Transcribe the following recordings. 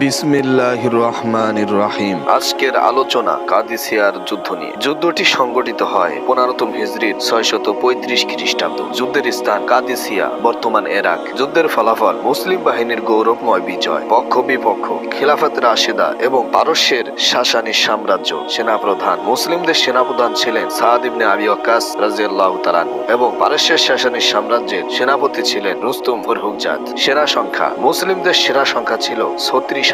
বিসমিল্লাহির রহমানির রহিম। আজকের আলোচনা কাদিসিয়ার যুদ্ধ নিয়ে। যুদ্ধটি সংগঠিত হয় 15তম হিজরির 635 খ্রিস্টাব্দ। যুদ্ধের স্থান কাদিসিয়া, বর্তমান ইরাক। যুদ্ধের ফলাফল মুসলিম বাহিনীর গৌরবময় বিজয়। পক্ষ বিপক্ষ, খিলাফত রাশিদা এবং পারস্যের সাসানী সাম্রাজ্য। সেনাপ্রধান মুসলিমদের সেনাপ্রধান ছিলেন সাদ ইবনে আবি ওয়াক্কাস রাদিয়াল্লাহু তাআলা আনহু এবং পারস্যের সাসানী সাম্রাজ্যের সেনাপতি ছিলেন রুস্তম ফুরহুজাত। সেনা সংখ্যা মুসলিমদের সেনা সংখ্যা ছিল 36,000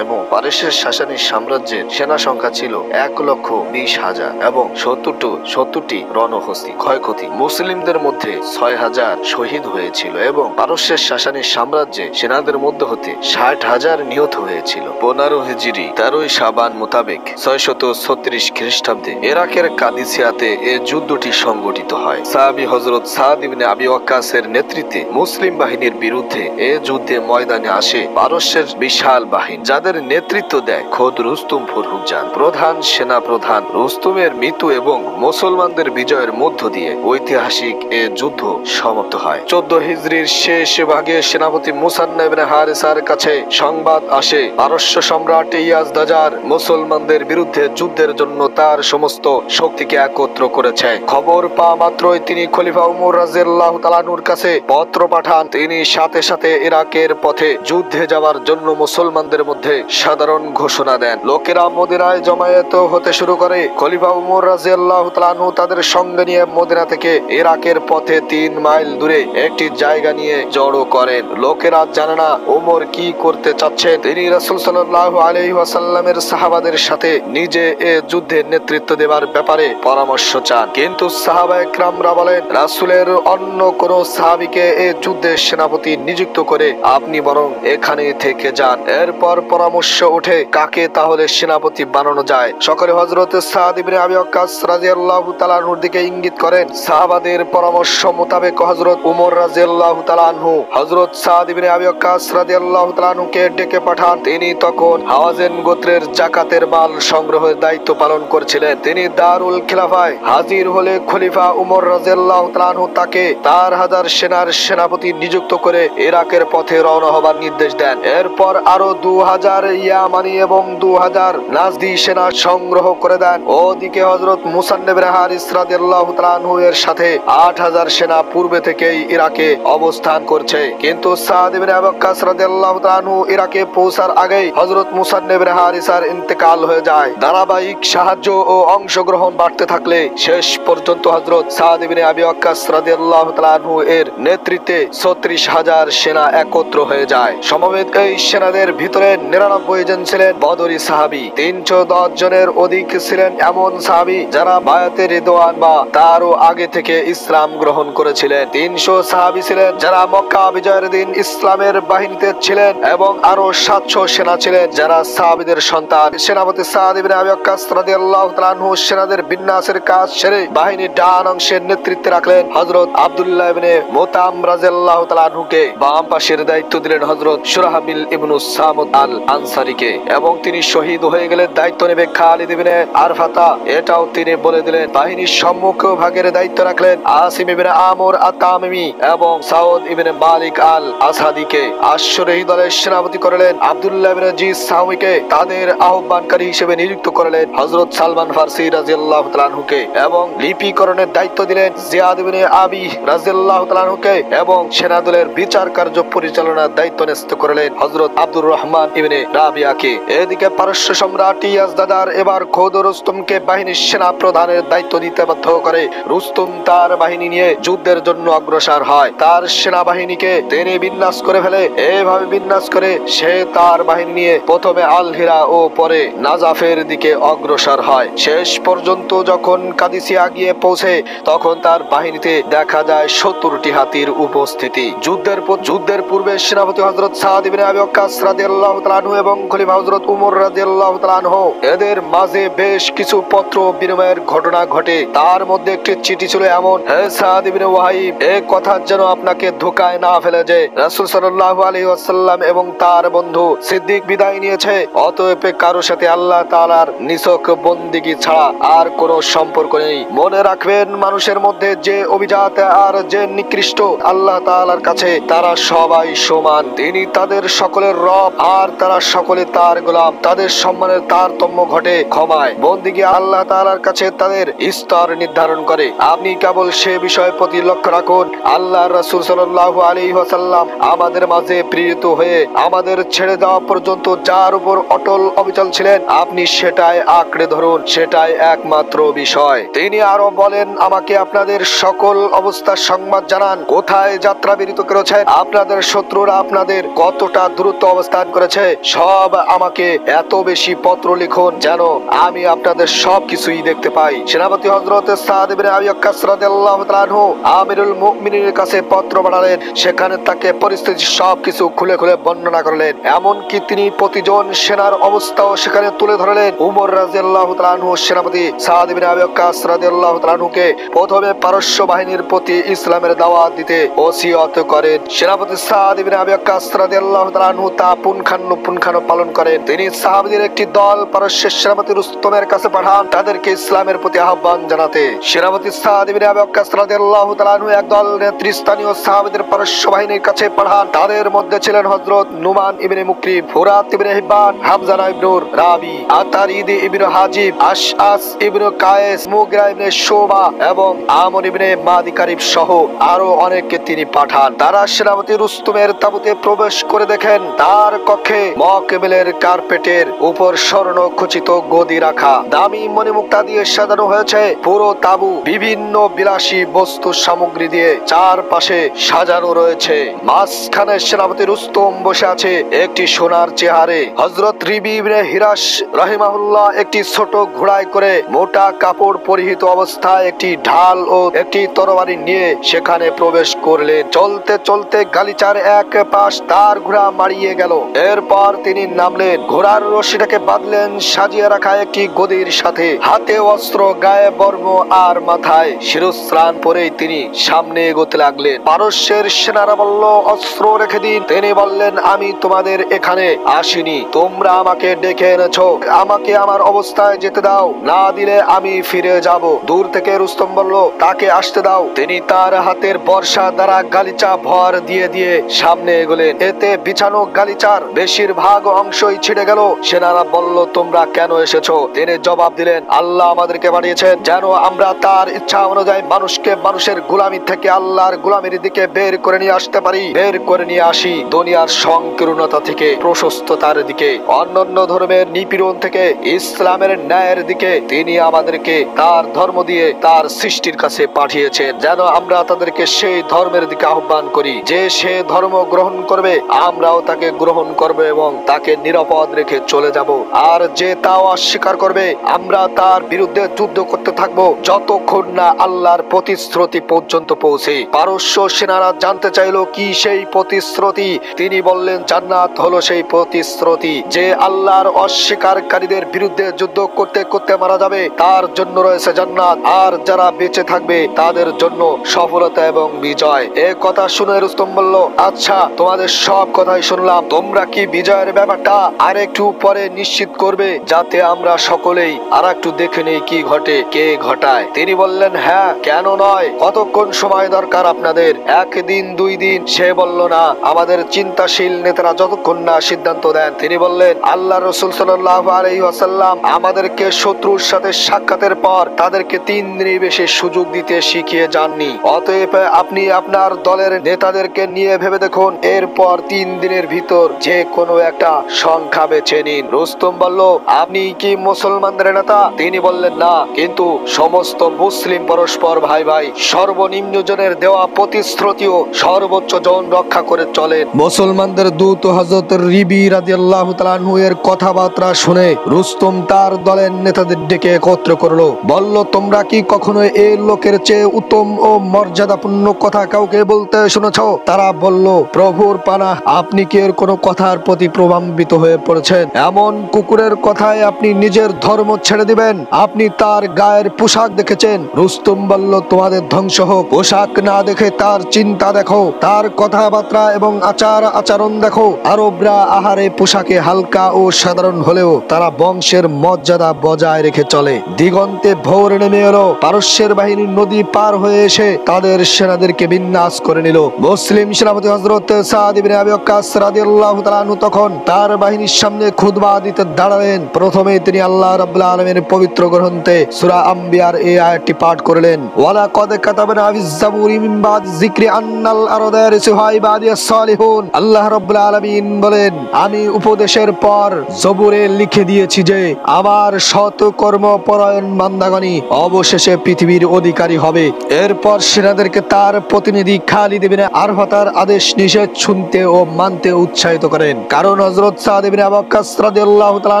এবং পারস্যের সাসানী সাম্রাজ্যের সেনা সংখ্যা ছিল 1,20,000 এবং 70টি রণহস্তি। ক্ষয়ক্ষতি মুসলিমদের মধ্যে 6,000 শহীদ হয়েছিল এবং পারস্যের সাসানী সাম্রাজ্যে সেনাদের মধ্যে হতে 60,000 নিহত হয়েছিল। 15 হিজরি 13 শাবান মোতাবেক 636 খ্রিস্টাব্দে ইরাকের কাদিসিয়াতে এ যুদ্ধটি সংগঠিত হয়। সাহাবী হযরত সাদ ইবনে আবি ওয়াক্কাসের নেতৃত্বে মুসলিম বাহিনীর বিরুদ্ধে এ যুদ্ধে ময়দানে আসে পারস্যের বিশাল বাহিনী, যাদের নেতৃত্ব দেয় খোদ রুস্তম ফুরহুজাত। প্রধান সেনা প্রধান রুস্তমের মৃত্যু এবং মুসলমানদের বিজয়ের মধ্য দিয়ে ঐতিহাসিক এ যুদ্ধ সমাপ্ত হয়। 14 হিজরির শেষ ভাগে সেনাপতি মুসান্না ইবনে হারিসার কাছে সংবাদ আসে পারস্য সম্রাট ইয়াজদাজার মুসলমানদের বিরুদ্ধে যুদ্ধের জন্য তার সমস্ত শক্তিকে একত্র করেছে। খবর পাওয়া মাত্রই তিনি খলিফা উমর রাদিয়াল্লাহু তাআলা আনহুর কাছে পত্র পাঠান। তিনি সাথে সাথে ইরাকের পথে যুদ্ধে যাওয়ার জন্য মুসলমানদের মধ্যে সাধারণ ঘোষণা দেন। লোকেরা মদিনায় জমায়েত হতে শুরু করে। খলিফা উমর রাদিয়াল্লাহু তাআলা আনহু তাদের সঙ্গে নিয়ে মদিনা থেকে ইরাকের পথে 3 মাইল দূরে একটি জায়গা নিয়ে জড়ো করেন। লোকেরা জানে না উমর কি করতে চাচ্ছেন। তিনি রাসূল সাল্লাল্লাহু আলাইহি ওয়াসাল্লামের সাহাবাদের সাথে নিজে এ যুদ্ধের নেতৃত্ব দেওয়ার ব্যাপারে পরামর্শ চান, কিন্তু সাহাবায়ে কেরামরা বলেন রাসূলের অন্য কোন সাহাবীকে এ যুদ্ধের সেনাপতি নিযুক্ত করে আপনি বরং এখানে থেকে যান। এরপর পরামর্শ ওঠে কাকে তাহলে সেনাপতি বানানো যায়। সকলে হযরত সাদ ইবনে আবি ওয়াক্কাস রাদিয়াল্লাহু তাআলা আনহুর দিকে ইঙ্গিত করেন। সাহাবাদের পরামর্শ মোতাবেক হযরত উমর রাদিয়াল্লাহু তাআলা আনহু হযরত সাদ ইবনে আবি ওয়াক্কাস রাদিয়াল্লাহু তাআলা আনহুকে ডেকে পাঠান। তিনি তখন হাওয়াযিন গোত্রের যাকাতের মাল সংগ্রহের দায়িত্ব পালন করছিলেন। তিনি দারুল খিলাফায় হাজির হলে খলিফা উমর রাদিয়াল্লাহু তাআলা আনহু তাকে তার হাজার সেনার সেনাপতি নিযুক্ত করে ইরাকের পথে রওনা হবার নির্দেশ দেন। এরপর আরো 2000 ইয়ামানি এবং 2000 নাজদি সেনা সংগ্রহ করে দেন। ওদিকে হযরত মুসান্না ইবনে হারিস রাদিয়াল্লাহু তাআলা আনহু এর সাথে 8000 সেনা পূর্বে থেকেই ইরাকে অবস্থান করছে। কিন্তু সাদ ইবনে আবি ওয়াক্কাস রাদিয়াল্লাহু তাআলা আনহু ইরাকে পৌঁছার আগেই হযরত মুসান্না ইবনে হারিসার ইন্তেকাল হয়ে যায়। ধারাবাহিক সাহায্য ও অংশগ্রহণ বাড়তে থাকলে শেষ পর্যন্ত হযরত সাদ ইবনে আবি ওয়াক্কাস রাদিয়াল্লাহু তাআলা আনহু এর নেতৃত্বে 36,000 সেনা একত্র হয়ে যায়। সমবেত এই সেনাদের ভিতরে 99 জন ছিলেন বদরি সাহাবী। 310 জনের অধিক ছিলেন এমন সাহাবী যারা বায়াতে রিদওয়ান বা তারও আগে থেকে ইসলাম গ্রহণ করেছিলেন। 300 সাহাবী ছিলেন যারা মক্কা বিজয়ের দিন ইসলামের বাহিনীতে ছিলেন এবং আরো 700 সেনা ছিলেন যারা সাহাবীদের সন্তান। সেনাপতি সাদ ইবনে আবি ওয়াক্কাস রাদিয়াল্লাহু তাআলা আনহু সেনাদের বিন্যাসের কাজ সেরে বাহিনীর ডান অংশের নেতৃত্বে রাখলেন হযরত আব্দুল্লাহ ইবনে মুতাম রাদিয়াল্লাহু তাআলা আনহুকে। বাম পাশের দায়িত্ব দিলেন হযরত শুরাহবিল ইবনে সামদ আল আনসারীকে এবং তিনি শহীদ হয়ে গেলে দায়িত্ব নেবে খালিদ ইবনে আরফাতা, এটাও তিনি বলে দিলেন। বাহিনীর সম্মুখ ভাগের দায়িত্ব রাখলেন আসিম ইবনে আমর আত-তামিমি এবং সাউদ ইবনে মালিক আল আসহাদিকে। আশরহি দলের সেনাপতি করলেন আব্দুল্লাহ ইবনে জিস সাহমিকে। তাদের আহ্বানকারী হিসেবে নিযুক্ত করলেন হযরত সালমান ফারসি রাদিয়াল্লাহু তাআলা আনহুকে এবং লিপিকরণের দায়িত্ব দিলেন জিয়াদ ইবনে আবি রাদিয়াল্লাহু তাআলা আনহুকে এবং সেনাদলের বিচার কার্য পরিচালনার দায়িত্ব ন্যস্ত করলেন হযরত আব্দুর রহমান ইবনে রাবিয়াকে। এদিকে পারস্য সম্রাট ইয়াজদাদার এবার খোদ রুস্তমকে বাহিনীর সেনা প্রধানের দায়িত্ব দিতে বাধ্য করে। রুস্তম তার বাহিনী নিয়ে যুদ্ধের জন্য অগ্রসর হয়। তার সেনাবাহিনীকে তিনি বিন্যাস করে ফেলে। এভাবে বিন্যাস করে সে তার বাহিনী নিয়ে প্রথমে আল হিরা ও পরে নাজাফের দিকে অগ্রসর হয়। শেষ পর্যন্ত যখন কাদিসিয়া গিয়ে পৌঁছে তখন তার বাহিনীতে দেখা যায় 70টি হাতির উপস্থিতি। যুদ্ধের পূর্বে সেনাপতি হযরত সাদ ইবনে আবি ওয়াক্কাস রাদিয়াল্লাহু তাআলা আনহু এবং খলিফা হযরত উমর রাদিয়াল্লাহু তাআলা আনহু এদের মাঝে বেশ কিছু পত্র বিনিময়ের ঘটনা ঘটে। তার মধ্যে একটি চিঠি ছিল এমন: হে সাদ ইবনে ওয়াহিব, এই কথা যেন আপনাকে ধোঁকায় না ফেলে যে রাসূল সাল্লাল্লাহু আলাইহি ওয়াসাল্লাম এবং তার বন্ধু সিদ্দিক বিদায় নিয়েছে। অতএব কারো সাথে আল্লাহ তাআলার নিছক বন্দেগী ছাড়া আর কোনো সম্পর্ক নেই। মনে রাখবেন, মানুষের মধ্যে যে অভিজাত আর যে নিকৃষ্ট, আল্লাহ তাআলার কাছে তারা সবাই সমান। তিনি তাদের সকলের রব। আর তারা সকলে তার গোলাম। তাদের সম্মানের তারতম্য ঘটে ক্ষমায়। বন্দিগি আল্লাহ তাআলার কাছে তাদের স্তর নির্ধারণ করে। আপনি কেবল সে বিষয়ের প্রতি লক্ষ্য রাখুন। আল্লাহর রাসূল সাল্লাল্লাহু আলাইহি ওয়াসাল্লাম আমাদের মাঝে প্রেরিত হয়ে আমাদের ছেড়ে দেওয়া পর্যন্ত যার উপর অটল অবিচল ছিলেন, আপনি সেটাই আঁকড়ে ধরুন, সেটাই একমাত্র বিষয়। তিনি আরো বলেন, আমাকে আপনাদের সকল অবস্থার সংবাদ জানান। কোথায় যাত্রা বিরত করেছেন, আপনাদের শত্রুরা আপনাদের কতটা দ্রুত অবস্থান করেছে, সব আমাকে এত বেশি পত্র লিখুন যেন আমি আপনাদের সবকিছুই দেখতে পাই। সেনাপতি হযরত সাদ ইবনে আবি ওয়াক্কাস রাদিয়াল্লাহু তাআলা আনহু আমিরুল মুমিনিনের কাছে পত্র পাঠালেন। সেখানে তাকে পরিস্থিতি সবকিছু খুলে খুলে বর্ণনা করলেন। এমনকি তিনি প্রতিজন সেনার অবস্থাও সেখানে তুলে ধরলেন। উমর রাদিয়াল্লাহু তাআলা আনহু সেনাপতি সাদ ইবনে আবি ওয়াক্কাস রাদিয়াল্লাহু তাআলা আনহুকে প্রথমে পারস্য বাহিনীর প্রতি ইসলামের দাওয়াত দিতে ওসিয়ত করেন। সেনাপতি সাদ ইবনে আবি ওয়াক্কাস রাদিয়াল্লাহু তাআলা আনহু তা পুঙ্খানু পালন করেন। তিনি সাহাবীদের একটি দল পারস্যের সেনাপতি রুস্তমের কাছে পাঠান তাদেরকে ইসলামের প্রতি আহ্বান জানাতে। সেনাপতি সাদ ইবনে আবি ওয়াক্কাস রাদিয়াল্লাহু তাআলা আনহু একদল নেতৃস্থানীয় সাহাবীদের পারস্য বাহিনীর কাছে পাঠান। তাদের মধ্যে ছিলেন হযরত নুমান ইবনে মুকরিম, ফুরাত ইবনে হিব্বান, হামজা ইবনুর রাবি, আতারিদ ইবনে হাজিব, আশআস ইবনে কায়েস, মুগিরা ইবনে শুবা এবং আমর ইবনে মাদি কারিব সহ আরো অনেককে তিনি পাঠান। তারা সেনাপতি রুস্তমের তাঁবুতে প্রবেশ করে দেখেন তার কক্ষে মকবেলের কার্পেটের উপর স্বর্ণ খচিত গদি রাখা, দামি মণিমুক্তা দিয়ে সাজানো হয়েছে। পুরো তাঁবু বিভিন্ন বিলাসী বস্তু সামগ্রী দিয়ে চারপাশে সাজানো রয়েছে। মাঝখানে সেনাপতি রুস্তম বসে আছে একটি সোনার চেহারে। হযরত রিবি ইবনে হিরাস রাহিমাহুল্লাহ একটি ছোট ঘোড়ায় করে মোটা কাপড় পরিহিত অবস্থায় একটি ঢাল ও একটি তরবারি নিয়ে সেখানে প্রবেশ করলেন। চলতে চলতে গালিচার এক পাশ তার ঘোড়া মারিয়ে গেল। এরপর তিনি নামলেন, ঘোড়ার রশিটাকে বাঁধলেন সাজিয়ে রাখা একটি গদির সাথে। হাতে অস্ত্র, গায়ে বর্ম আর মাথায় শিরস্ত্রাণ পরেই তিনি সামনে এগোতে লাগলেন। পারস্যের সেনারা বলল, অস্ত্র রেখে দিন। তিনি বললেন, আমি তোমাদের এখানে আসিনি, তোমরা আমাকে ডেকে এনেছো। আমাকে আমার অবস্থায় যেতে দাও, না দিলে আমি ফিরে যাব। দূর থেকে রুস্তম বলল, তাকে আসতে দাও। তিনি তার হাতের বর্ষা দ্বারা গালিচা ভর দিয়ে দিয়ে সামনে এগোলেন। এতে বিছানো গালিচার বেশিরভাগ অংশই ছিঁড়ে গেল। সেনারা বলল, তোমরা কেন এসেছো? তিনি জবাব দিলেন, আল্লাহ আমাদেরকে পাঠিয়েছেন যেন আমরা তার ইচ্ছা অনুযায়ী মানুষকে মানুষের গোলামি থেকে আল্লাহর গোলামির দিকে বের করে নিয়ে আসতে পারি, বের করে নিয়ে আসি দুনিয়ার সংকীর্ণতা থেকে প্রশস্ততার দিকে, অন্যান্য ধর্মের নিপীড়ন থেকে ইসলামের ন্যায়ের দিকে। তিনি আমাদেরকে তার ধর্ম দিয়ে তার সৃষ্টির কাছে পাঠিয়েছেন যেন আমরা তাদেরকে সেই ধর্মের দিকে আহ্বান করি। যে সে ধর্ম গ্রহণ করবে আমরাও তাকে গ্রহণ করব এবং তাকে নিরাপদ রেখে চলে যাব। আর যে তাও অস্বীকার করবে আমরা তার বিরুদ্ধে যুদ্ধ করতে থাকবো যতক্ষণ না আল্লাহর প্রতিশ্রুতি পর্যন্ত পৌঁছে। পারস্য সেনারা জানতে চাইলো কি সেই প্রতিশ্রুতি। তিনি বললেন, জান্নাত হলো সেই প্রতিশ্রুতি। যে আল্লাহর অস্বীকারীদের বিরুদ্ধে যুদ্ধ করতে করতে মারা যাবে তার জন্য রয়েছে জান্নাত, আর যারা বেঁচে থাকবে তাদের জন্য সফলতা এবং বিজয়। এ কথা শুনে রুস্তম বলল, আচ্ছা তোমাদের সব কথাই শুনলাম, তোমরা কি বিজয়ের ব্যাপারটা আর একটু পরে নিশ্চিত করবে যাতে আমরা সকলেই আর একটু দেখে নেই কি ঘটে, কে ঘটায়? তিনি বললেন, হ্যাঁ, কেন নয়, কতক্ষণ সময় দরকার আপনাদের? একদিন, 2 দিন? সে বলল, না, আমাদের চিন্তাশীল নেতারা যতক্ষণ না সিদ্ধান্ত দেন। তিনি বললেন, আল্লাহ রাসূল সাল্লাল্লাহু আলাইহি ওয়াসাল্লাম আমাদেরকে শত্রুর সাথে সাক্ষাতের পর তাদেরকে 3 দিনের বেশি সুযোগ দিতে শিখিয়ে যাননি। অতএব আপনি আপনার দলের নেতাদেরকে নিয়ে ভেবে দেখুন, এরপর 3 দিনের ভিতর যে কোনো একটা সংখ্যা বেছে নিন। রুস্তম বলল, আপনি কি মুসলমানদের নেতা? তিনি বললেন, না, কিন্তু সমস্ত মুসলিম পরস্পর ভাই ভাই, সর্বনিম্ন জনের দেওয়া প্রতিশ্রুতিও সর্বোচ্চ জন রক্ষা করে চলেন। মুসলমানদের দূত হযরত রিবি রাদিয়াল্লাহু তাআলা আনহু এর কথাবার্তা শুনে রুস্তম তার দলের নেতাদের ডেকে একত্র করলো। বলল, তোমরা কি কখনো এই লোকের চেয়ে উত্তম ও মর্যাদাপূর্ণ কথা কাউকে বলতে শুনেছো? তারা বলল, প্রভুর পানাহ, আপনি কি এর কোনো কথার প্রতি প্রভাবিত হয়ে পড়েছেন? এমন কুকুরের কথায় আপনি নিজের ধর্ম ছেড়ে দিবেন? আপনি তার গায়ের পোশাক দেখেছেন? রুস্তম বলল, তোমাদের ধ্বংস হোক। পোশাক না দেখে তার চিন্তা দেখো, তার কথাবার্তা এবং আচার আচরণ দেখো। আরবরা আহারে পোশাকে হালকা ও সাধারণ হলেও তারা বংশের মর্যাদা বজায় রেখে চলে। দিগন্তে ভোর নেমে এলো। পারস্যের বাহিনী নদী পার হয়ে এসে তাদের সেনাদেরকে বিন্যাস করে নিল। মুসলিম সেনাপতি হযরত সাদ ইবনে আবি ওয়াক্কাস রাদিয়াল্লাহু তাআলা আনহু তখন তার বাহিনীর সামনে খুতবা দিতে দাঁড়ালেন। প্রথমে তিনি আল্লাহ রাব্বুল আলামিনের পবিত্র গ্রন্থে সূরা আম্বিয়ার এই আয়াতটি পাঠ করলেন, ওয়ালা কদ কাতাবনা ফিজ জাবুরি মিন বাদ যিকরি আন্নাল আরদা ইয়ারিসুহা ইবাদিয়াস সালিহুন। আল্লাহ রাব্বুল আলামিন বলেন, আমি উপদেশের পর জবুরে লিখে দিয়েছি যে আমার সৎ কর্ম পরায়ণ বান্দাগণই অবশেষে পৃথিবীর অধিকারী হবে। এরপর সেনাদেরকে তার প্রতিনিধি খালিদ ইবনে আরফাতার আদেশ নিষেধ শুনতে ও মানতে উৎসাহিত করেন। কারণ হযরত সাদ ইবনে আবু ওয়াক্কাস রাদিয়াল্লাহু তাআলা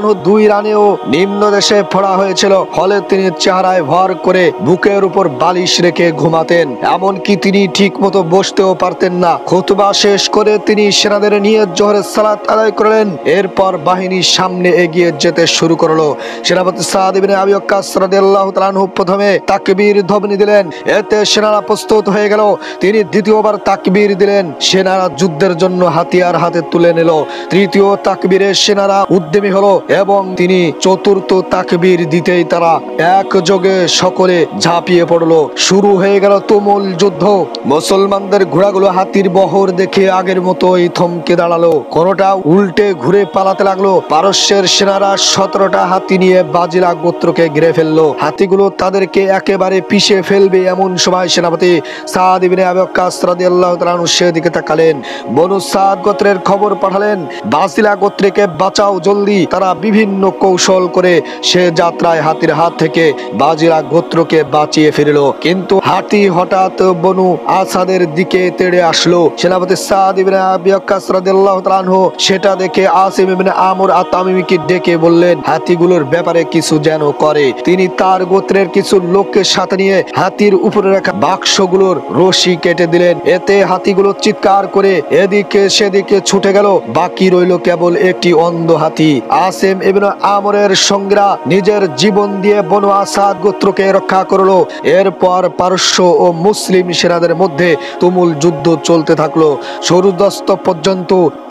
আনহু 2 রানেও নিম্ন দেশে ফোড়া হয়েছিল। ফলে তিনি চেহারায় ভর করে বুকের উপর বালিশ রেখে ঘুমাতেন। এমনকি তিনি ঠিক মতো বসতেও পারতেন না। খুতবা শেষ করে তিনি সেনাদের নিয়ে জোহরের সালাত আদায় করলেন। এরপর বাহিনীর সামনে এগিয়ে যেতে শুরু করলো। সেনাপতি সাদ ইবনে আবু ওয়াক্কাস রাদিয়াল্লাহু তাআলা আনহু প্রথমে তাকবীর ধ্বনি দিলেন। এতে সেনারা প্রস্তুত হয়ে গেল। তিনি দ্বিতীয়বার তাকবীর দিলেন। সেনারা যুদ্ধের জন্য হাতিয়ার হাতে তুলে নিল। তৃতীয় তাকবীরে সেনারা উদ্যমী হলো এবং তিনি চতুর্থ তাকবীর দিতেই তারা একযোগে সকলে ঝাঁপিয়ে পড়লো। শুরু হয়ে গেল তুমুল যুদ্ধ। মুসলমানদের ঘোড়াগুলো হাতির বহর দেখে আগের মতোই থমকে দাঁড়ালো। কোনটা উল্টে ঘুরে পালাতে লাগলো। পারস্যের সেনারা 17টা হাতি নিয়ে বাজিলা গোত্রকে ঘিরে ফেললো। হাতিগুলো তাদেরকে একেবারে পিষে ফেলবে এমন সময় সেনাপতি সাদ ইবনে আবু ওয়াক্কাস রাদিয়াল্লাহু তাআলা আনহু সেদিকে তাকালেন। বনু সাদ গোত্রের খবর পাঠালেন, বাজিলা গোত্রকে বাঁচাও জলদি। তারা বিভিন্ন কৌশল করে সে যাত্রায় হাতির হাত থেকে বাজিলা গোত্রকে বাঁচিয়ে ফিরল। কিন্তু হাতি হঠাৎ বনু আসাদের দিকে তেড়ে আসলো। সেনাপতি সাদ ইবনে আবু ওয়াক্কাস রাদিয়াল্লাহু তাআলা আনহু সেটা দেখে আসিম ইবনে আমর আত-তামিমিকে ডেকে বললেন, হাতিগুলোর ব্যাপারে কিছু যেন করে। তিনি তার গোত্রের কিছু লোককে সাথে নিয়ে হাতির উপরে রাখা বাক্সগুলোর রশি কেটে দিলেন। এতে হাতিগুলো চিৎকার করে এদিকে সেদিকে ছুটে গেল। বাকি রইল কেবল একটি অন্ধ হাতি। আসিম ইবনে আমরের সঙ্গীরা নিজের জীবন দিয়ে বনু আসাদ গোত্রকে রক্ষা করলো। এরপর পারস্য ও মুসলিম সেনাদের মধ্যে তুমুল যুদ্ধ চলতে থাকলো সূর্যাস্ত পর্যন্ত।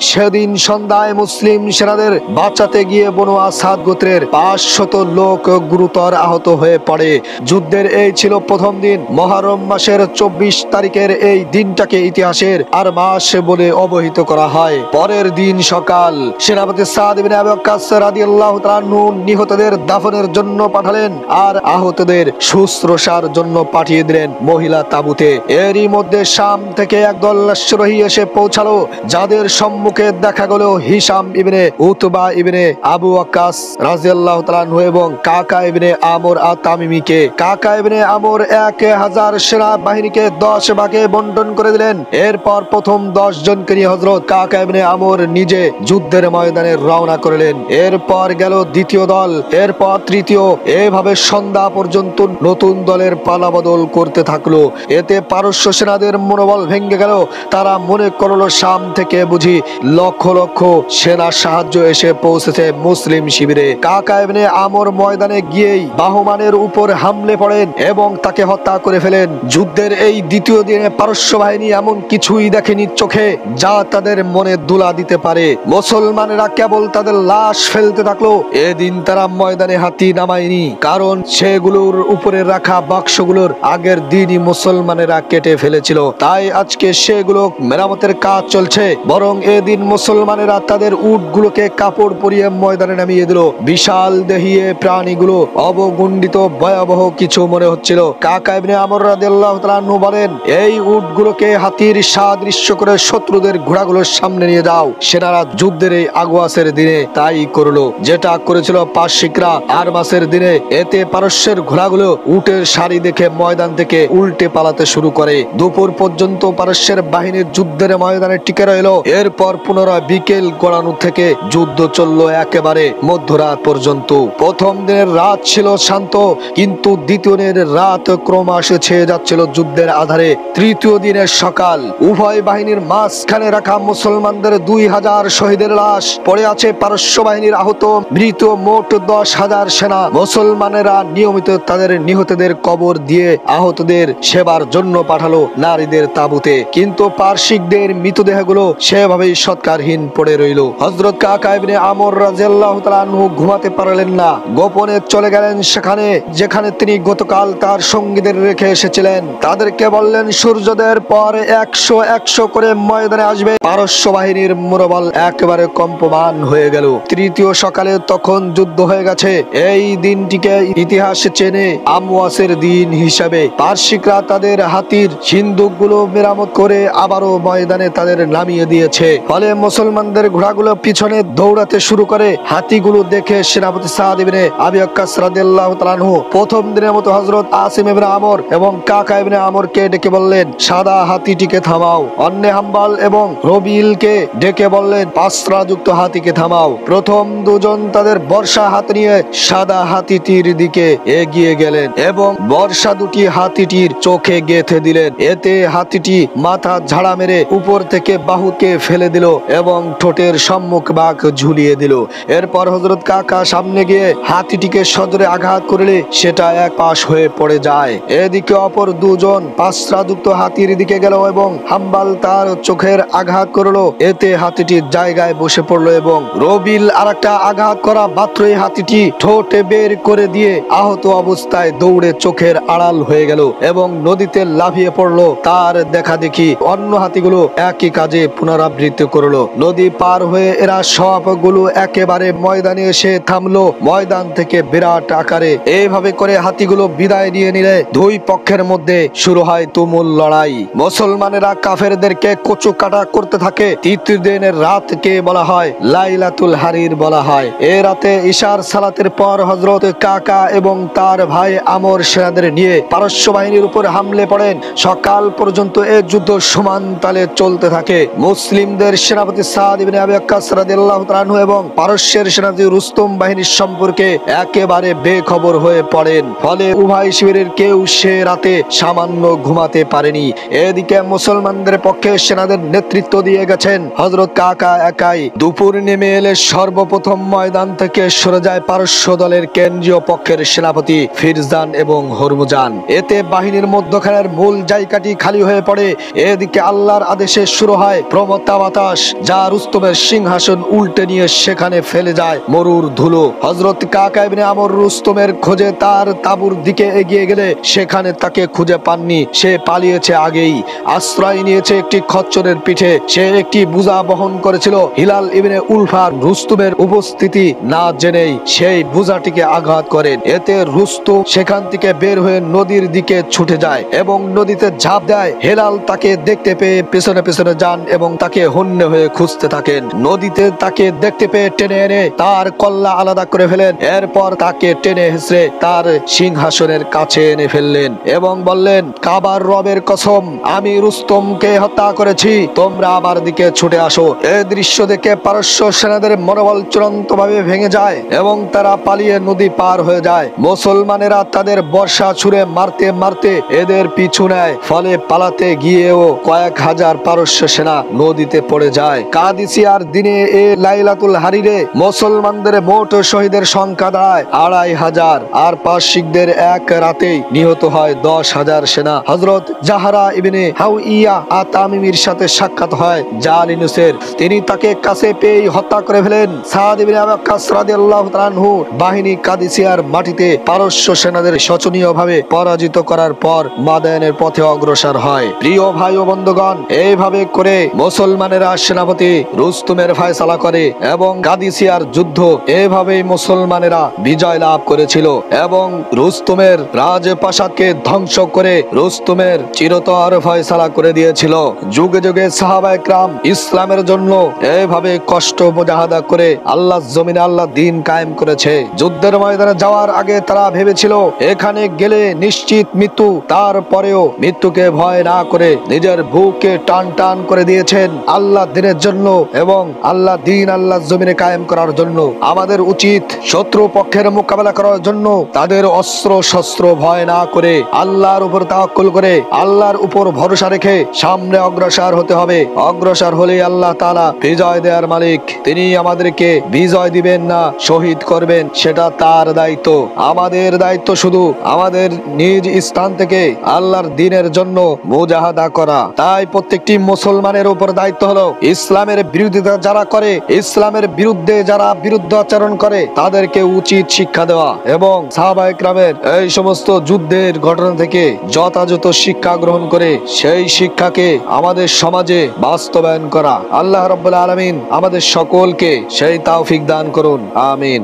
সেদিন সন্ধ্যায় মুসলিম সেনাদের বাঁচাতে গিয়ে বনু আসাদ গোত্রের 500 লোক গুরুতর আহত হয়ে পড়ে। যুদ্ধের এই ছিল প্রথম দিন। মুহররম মাসের 24 তারিখের এই দিনটাকে ইতিহাসের আর মাস বলে অবহিত করা হয়। পরের দিন সকাল সেনাপতি সাদ ইবনে আবু ওয়াক্কাস রাদিয়াল্লাহু তাআলা আনহু নিহতদের দাফনের জন্য পাঠালেন আর আহতদের শুশ্রূষার জন্য পাঠিয়ে দিলেন মহিলা তাঁবুতে। এরই মধ্যে শাম থেকে একদল অশ্বারোহী এসে পৌঁছালো, যাদের সম্মুখে দেখা গেল Hisham ibn Utba ibn Abu Waqqas রাদিয়াল্লাহু তাআলা আনহু এবং কাকা ইবনে আমর আত-তামিমিকে। কাকা ইবনে আমর 1000 সেনা বাহিনীকে 10 ভাগে বন্টন করে দিলেন। এরপর প্রথম 10 জনকে নিয়ে হযরত কাকা ইবনে আমর নিজে যুদ্ধের ময়দানে রওনা করলেন। এরপর গেল দ্বিতীয় দল, এরপর তৃতীয়, এভাবে সন্ধ্যা পর্যন্ত নতুন দলের পালাবদল করতে থাকলো। এতে পারস্য সেনাদের মনোবল ভেঙে গেল। তারা মনে করলো শাম থেকে বুঝি লক্ষ লক্ষ সেনা সাহায্য এসে পৌঁছেছে মুসলিম শিবিরে। কাকা ইবনে আমর ময়দানে গিয়েই বাহমানের উপর হামলে পড়েন এবং তাকে হত্যা করে ফেলেন। যুদ্ধের এই দ্বিতীয় দিনে পারস্য বাহিনী এমন কিছুই দেখেনি চোখে যা তাদের মনে দুলা দিতে পারে। মুসলমানেরা কেবল তাদের লাশ ফেলতে থাকলো। এদিন তারা ময়দানে হাতি নামায়নি, কারণ সেগুলোর উপরে রাখা বাক্সগুলোর আগের দিনই মুসলমানেরা কেটে ফেলেছিল। তাই আজকে সেগুলো মেরামতের কাজ চলছে। বরং এদিন মুসলমানেরা তাদের উটগুলোকে কাপড় পরিয়ে ময়দানে নামিয়ে দিল। বিশাল দেহিয়ে প্রাণীগুলো অবগুণ্ডিত ভয়াবহ কিছু মনে হচ্ছিল। কাকা ইবনে আমর রাদিয়াল্লাহু তাআলা আনহু বলেন, এই উটগুলোকে হাতির সাদৃশ্য করে শত্রুদের ঘোড়াগুলোর সামনে নিয়ে যাও। সেনারা যুদ্ধের এই আগোয়াসের দিনে তাই করলো, যেটা করেছিল পারসিকরা আর মাসের দিনে। এতে পারস্যের ঘোড়াগুলো উটের সারি দেখে ময়দান থেকে উল্টে পালাতে শুরু করে। দুপুর পর্যন্ত পারস্যের বাহিনীর যুদ্ধের ময়দানে টিকে রইল। এরপর পুনরায় বিকেল গড়ানো থেকে যুদ্ধ চললো একেবারে মধ্যরাত পর্যন্ত। প্রথম দিনের রাত ছিল শান্ত, কিন্তু দ্বিতীয় দিনের রাত ক্রমাশে ছেয়ে যাচ্ছিল যুদ্ধের আধারে। তৃতীয় দিনের সকাল, উভয় বাহিনীর মাঝখানে রাখা মুসলমানদের 2000 শহীদের লাশ পড়ে আছে। পারস্য বাহিনীর আহত মৃত মোট 10,000 সেনা। মুসলমানেরা নিয়মিত তাদের নিহতদের কবর দিয়ে আহতদের সেবার জন্য পাঠালো নারীদের তাঁবুতে, কিন্তু পারসিকদের মৃতদেহগুলো সেভাবেই সৎকারহীন পড়ে রইল। হযরত কাকা ইবনে আমর রাদিয়াল্লাহু তাআলা আনহু ঘুমাতে পারলেন না। গোপনে চলে গেলেন সেখানে যেখানে তিনি গতকাল তার সঙ্গীদের রেখে এসেছিলেন। তাদেরকে বললেন, সূর্যোদয়ের পর 100 100 করে ময়দানে আসবে। পারস্য বাহিনীর মনোবল একেবারে কম্পমান হয়ে গেল। তৃতীয় সকালে তখন যুদ্ধ হয়ে গেছে। এই দিনটিকে ইতিহাস চেনে আমওয়াসের দিন হিসাবে। পারসিকরা তাদের হাতির সিন্দুকগুলো মেরামত করে আবারও ময়দানে তাদের নামিয়ে দিয়েছে। ফলে মুসলমানদের ঘোড়াগুলো পিছনে দৌড়াতে শুরু করে। হাতিগুলো দেখে সেনাপতি সাদ ইবনে আবি ওয়াক্কাস রাদিয়াল্লাহু তাআলা আনহু প্রথম দিনের মতো হযরত আসিম ইবনে আমর এবং কাকা ইবনে আমরকে ডেকে বললেন, সাদা হাতিটিকে থামাও। অন্য হাম্বাল এবং রবিলকে ডেকে বললেন, পাঁচরাযুক্ত হাতিকে থামাও। প্রথম দুজন তাদের বর্ষা হাত নিয়ে সাদা হাতিটির দিকে এগিয়ে গেলেন এবং বর্ষা দুটি হাতিটির চোখে গেঁথে দিলেন। এতে হাতিটি মাথা ঝাড়া মেরে উপর থেকে বাহুকে ফেলে দিল এবং ঠোঁটের সম্মুখ ভাগ ঝুলিয়ে দিল। এরপর হযরত কাকা সামনে গিয়ে হাতিটিকে সজোরে আঘাত করলে সেটা এক পাশ হয়ে পড়ে যায়। এদিকে অপর দুজন পাঁচরাযুক্ত হাতির দিকে গেল এবং হাম্বাল তার চোখের আঘাত করলো। এতে হাতিটির জায়গায় বসে পড়লো এবং রবিল আরেকটা আঘাত করা মাত্রই হাতিটি ঠোঁটে বের করে দিয়ে আহত অবস্থায় দৌড়ে চোখের আড়াল হয়ে গেল এবং নদীতে লাফিয়ে পড়লো। তার দেখা দেখি অন্য হাতিগুলো একই কাজে পুনরাবৃত্তি করলো। নদী পার হয়ে এরা সবগুলো একেবারে ময়দানে এসে থামলো। ময়দান থেকে বিরাট আকারে এইভাবে করে হাতিগুলো বিদায় নিয়ে নিলে দুই পক্ষের মধ্যে শুরু হয় তুমুল লড়াই। মুসলমানেরা কাফেরদেরকে কচু কাটা করতে থাকে। তৃতীয় দিনের রাতকে বলা হয় লাইলাতুল হারির বলা হয়। এ রাতে ইশার সালাতের পর হযরত কাকা এবং তার ভাই আমর সেনাদের নিয়ে পারস্য বাহিনীর উপর হামলে পড়েন। সকাল পর্যন্ত এই যুদ্ধ সমান তালে চলতে থাকে। মুসলিমদের সেনাপতি সাদ ইবনে আবি ওয়াক্কাস রাদিয়াল্লাহু তাআলা আনহু এবং পারস্যের সেনাপতি রুস্তম বাহিনীর সম্পর্কে একেবারে বেখবর হয়ে পড়েন। ফলে উভয় শিবিরের কেউ সে রাতে সামান্য ঘুমাতে পারেনি। এদিকে মুসলমানদের পক্ষে সেনাদের নেতৃত্ব দিয়ে গেছেন হযরত কাকা একাই। দুপুর নেমে এলে সর্বপ্রথম ময়দান থেকে সরে যায় পারস্য দলের কেন্দ্রীয় পক্ষের সেনাপতি ফিরজান এবং হরমুজান। এতে বাহিনীর মধ্যখানের মূল জায়গাটি খালি হয়ে পড়ে। এদিকে আল্লাহর আদেশে শুরু হয় প্রমত্তা বাতাস, যা রুস্তমের সিংহাসন উল্টে নিয়ে সেখানে ফেলে যায় মরুর ধুলো। হযরত কাকা ইবনে আমর রুস্তমের খোঁজে তার তাঁবুর দিকে এগিয়ে গেলে সেখানে তাকে খুঁজে পাননি। সে পালিয়েছে আগেই। আশ্রয় নিয়েছে একটি খচ্চরের পিঠে। সে একটি বুজা বহন করেছিল। হিলাল ইবনে উলফার রুস্তমের উপস্থিতি না জেনেই সেই বুজাটিকে আঘাত করেন। এতে রুস্তম সেখান থেকে বের হয়ে নদীর দিকে ছুটে যায় এবং নদীতে ঝাঁপ দেয়। হেলাল তাকে দেখতে পেয়ে পেছনে পেছনে যান এবং তাকে হন্যে হয়ে খুঁজতে থাকেন। নদীতে তাকে দেখতে পেয়ে টেনে এনে তার কল্লা আলাদা করে ফেলেন। এরপর তাকে টেনে হেসড়ে তার সিংহাসনের কাছে এনে ফেললেন এবং বললেন, কাবার রবের কসম, আমি রুস্তমকে হত্যা করেছি। তোমরা আমার দিকে ছুটে আসো। এই দৃশ্য দেখে পারস্য সেনাদের মনোবল চূড়ান্ত ভাবে ভেঙে যায় এবং তারা পালিয়ে নদী পার হয়ে যায়। মুসলমানেরা তাদের বর্ষা ছুঁড়ে মারতে মারতে এদের পিছু নেয়। ফলে পালাতে গিয়েও কয়েক হাজার পারস্য সেনা নদীতে পড়ে যায়। কাদিসিয়ার দিনে এ লাইলাতুল হারিরে মুসলমানদের মোট শহীদের সংখ্যা দাঁড়ায় 2500 আর পারসিকদের এক রাতেই নিহত হয় 10,000 সেনা। হযরত জাহরা ইবনে হাউইয়া আতামিমির সাথে সাক্ষাৎ হয় জালিনুসের। তিনি তাকে কাছে পেয়ে হত্যা করে ফেলেন। সাদ ইবনে আবি ওয়াক্কাস রাদিয়াল্লাহু তাআলা আনহু বাহিনী কাদিসিয়ার মাটিতে পারস্য সেনাদের শোচনীয়ভাবে পরাজিত করার পর মাদায়ানের পথে অগ্রসর হয়। প্রিয় ভাই ও বন্ধুগণ, এইভাবে করে মুসলমানেরা সেনাপতি রুস্তমের ফয়সালা করে এবং কাদিসিয়ার যুদ্ধ এভাবেই মুসলমানেরা বিজয় লাভ করেছিল এবং রুস্তমের রাজপ্রাসাদকে ধ্বংস করে রুস্তমের চিরতর ফয়সালা করে দিয়েছিল। যুগে যুগে সাহাবায়ে কেরাম ইসলামের জন্য এভাবে কষ্ট মুজাহাদা করে আল্লাহ জমিনে আল্লাহ দ্বীন কায়েম করেছে। যুদ্ধের ময়দানে যাওয়ার আগে তারা ভেবেছিল এখানে গেলে নিশ্চিত মৃত্যু। তারপরেও মৃত্যুকে ভয় না করে নিজের বুকে টান টান করে দিয়েছেন আল্লাহ দ্বীনের জন্য এবং আল্লাহ দ্বীন আল্লাহ জমিনে কায়েম করার জন্য। আমাদের উচিত শত্রু পক্ষের মোকাবেলা করার জন্য তাদের অস্ত্র শস্ত্র ভয় না করে আল্লাহর উপর তাওয়াক্কুল করে আল্লাহর উপর ভরসা রেখে সামনে অগ্রসর হতে হবে। অগ্রসর হলেই আল্লাহ তাআলা বিজয় দেওয়ার মালিক। তিনি আমাদেরকে বিজয় দিবেন না শহীদ করবেন, সেটা তার দায়িত্ব। আমাদের দায়িত্ব শুধু আমাদের নিজ স্থান থেকে আল্লাহর দ্বীনের জন্য মুজাহাদা করা। তাই প্রত্যেকটি মুসলমানের উপর দায়িত্ব হলো ইসলামের বিরোধিতা যারা করে, ইসলামের বিরুদ্ধে যারা বিরুদ্ধাচরণ করে তাদেরকে উচিত শিক্ষা দেওয়া এবং সাহাবায়ে কেরামের এই সমস্ত যুদ্ধের ঘটনা থেকে যথাযথ শিক্ষা গ্রহণ করে সেই শিক্ষাকে আমাদের সমাজে বাস্তবায়ন করা। আল্লাহ রাব্বুল আলামিন আমাদের সকলকে সেই তৌফিক দান করুন, আমিন।